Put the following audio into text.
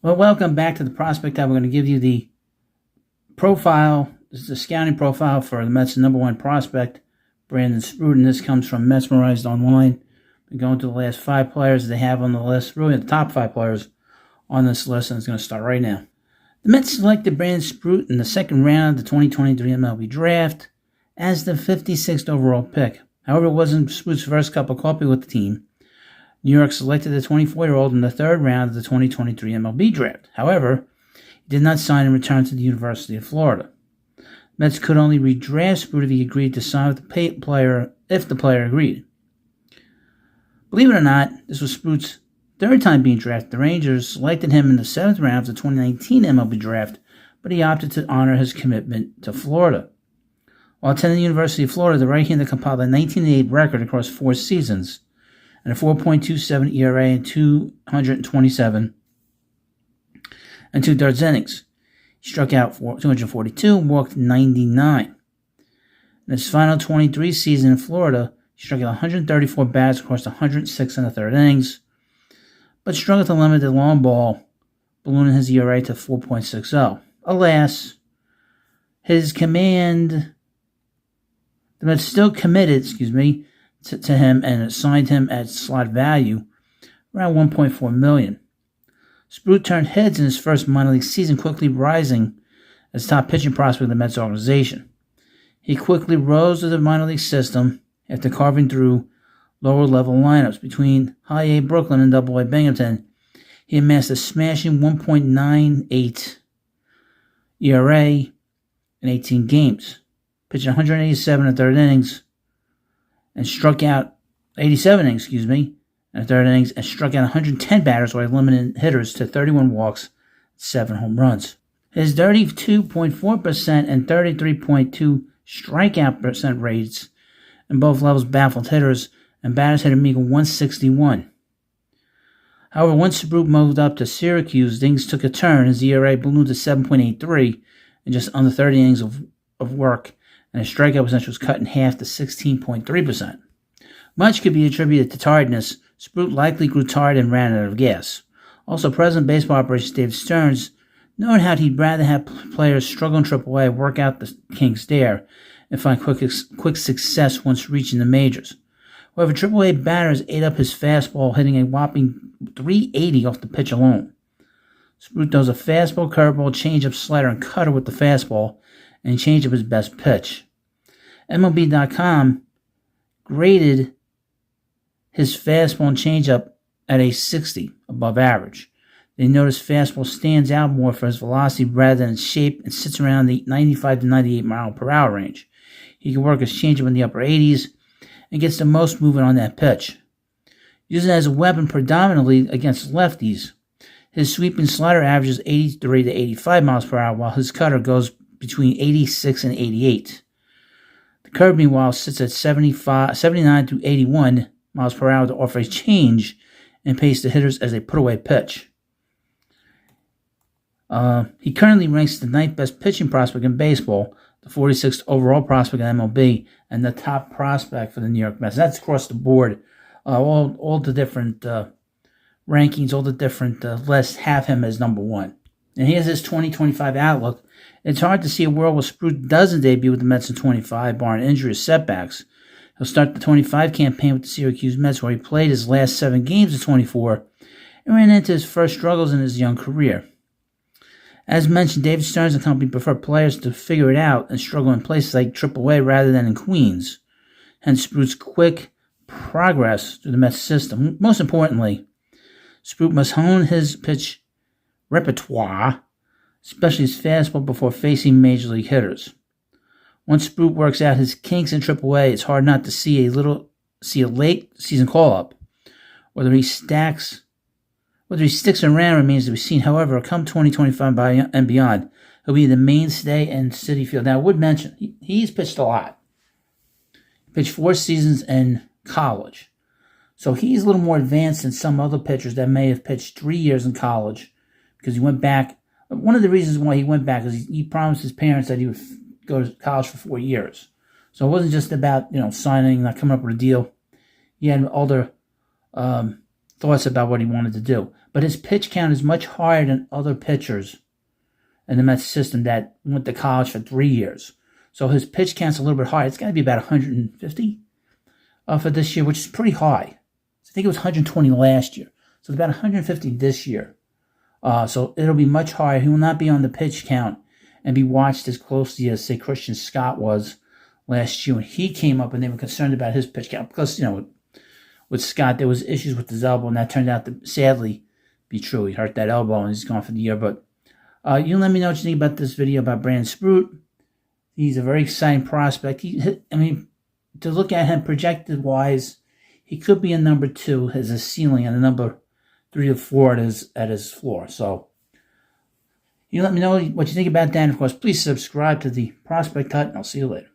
Well, welcome back to the Prospect Hub. We're going to give you the profile. This is the scouting profile for the Mets' number one prospect, Brandon Sproat, and this comes from Mesmerized Online. We're going to the last 5 players they have on the list, really the top 5 players on this list, and it's going to start right now. The Mets selected Brandon Sproat in the second round of the 2023 MLB Draft as the 56th overall pick. However, it wasn't Sproat's first cup of coffee with the team. New York selected the 24-year-old in the third round of the 2023 MLB Draft. However, he did not sign and return to the University of Florida. Mets could only redraft Sproat if he agreed to sign with the player if the player agreed. Believe it or not, this was Sproat's third time being drafted. The Rangers selected him in the 7th round of the 2019 MLB Draft, but he opted to honor his commitment to Florida. While attending the University of Florida, the right-hander compiled a 1988 record across 4 seasons and a 4.27 ERA in 227 and 2/3 innings. He struck out 242 and walked 99. In his final 23 season in Florida, he struck out 134 batters across 106 1/3 innings, but struggled to limit the long ball, ballooning his ERA to 4.60. Alas, his command, the Mets still committed, to him and signed him at slot value around $1.4 million. Sproat turned heads in his first minor league season, quickly rising as top pitching prospect of the Mets organization. He quickly rose to the minor league system after carving through lower-level lineups. Between High A Brooklyn and Double A Binghamton, he amassed a smashing 1.98 ERA in 18 games, pitching 187 1/3 innings, and struck out 87 innings, and 1/3 innings, and struck out 110 batters while limiting hitters to 31 walks, 7 home runs. His 32.4% and 33.2 strikeout percent rates in both levels baffled hitters, and batters hit a meager 161. However, once Sproat moved up to Syracuse, things took a turn. His ERA ballooned to 7.83 in just under 30 innings of work, and his strikeout percentage was cut in half to 16.3%. Much could be attributed to tiredness. Sproat likely grew tired and ran out of gas. Also, President of Baseball Operations David Stearns noted how he'd rather have players struggle in AAA, work out the kinks there, and find quick success once reaching the majors. However, AAA batters ate up his fastball, hitting a whopping 380 off the pitch alone. Sproat does a fastball, curveball, changeup, slider, and cutter with the fastball, and changeup his best pitch. MLB.com graded his fastball and changeup at a 60, above average. They notice fastball stands out more for his velocity rather than its shape and sits around the 95 to 98 mile per hour range. He can work his changeup in the upper 80s and gets the most movement on that pitch. Using it as a weapon predominantly against lefties, his sweeping slider averages 83 to 85 miles per hour, while his cutter goes between 86 and 88. The curve, meanwhile, sits at 79 to 81 miles per hour to offer a change and pace to hitters as a put-away pitch. He currently ranks the 9th best pitching prospect in baseball, the 46th overall prospect in MLB, and the top prospect for the New York Mets. That's across the board. All the different rankings, all the different lists have him as number one. And here's his 2025 outlook. It's hard to see a world where Sproat doesn't debut with the Mets in 25, barring injury or setbacks. He'll start the 25 campaign with the Syracuse Mets, where he played his last 7 games of 24 and ran into his first struggles in his young career. As mentioned, David Stearns and company prefer players to figure it out and struggle in places like AAA rather than in Queens. Hence, Sproat's quick progress through the Mets system. Most importantly, Sproat must hone his pitch repertoire, especially his fastball, before facing major league hitters. Once Sproat works out his kinks in AAA, it's hard not to see a late season call-up. Whether he sticks around remains to be seen. However, come 2025 and beyond, he'll be the mainstay in Citi Field. Now, I would mention, he's pitched a lot. He pitched 4 seasons in college. So he's a little more advanced than some other pitchers that may have pitched 3 years in college, because he went back. One of the reasons why he went back is he promised his parents that he would go to college for 4 years. So it wasn't just about, signing, not coming up with a deal. He had other thoughts about what he wanted to do. But his pitch count is much higher than other pitchers in the Mets system that went to college for 3 years. So his pitch count's a little bit higher. It's got to be about 150 for this year, which is pretty high. I think it was 120 last year. So it's about 150 this year. So it'll be much higher. He will not be on the pitch count and be watched as closely as, say, Christian Scott was last year when he came up and they were concerned about his pitch count. Because, with Scott, there was issues with his elbow, and that turned out to sadly be true. He hurt that elbow, and he's gone for the year. But you let me know what you think about this video about Brandon Sproat. He's a very exciting prospect. To look at him projected-wise, he could be a number 2 as a ceiling and a number 3 to 4 at his floor. So you let me know what you think about that. And of course, please subscribe to the Prospect Hut, and I'll see you later.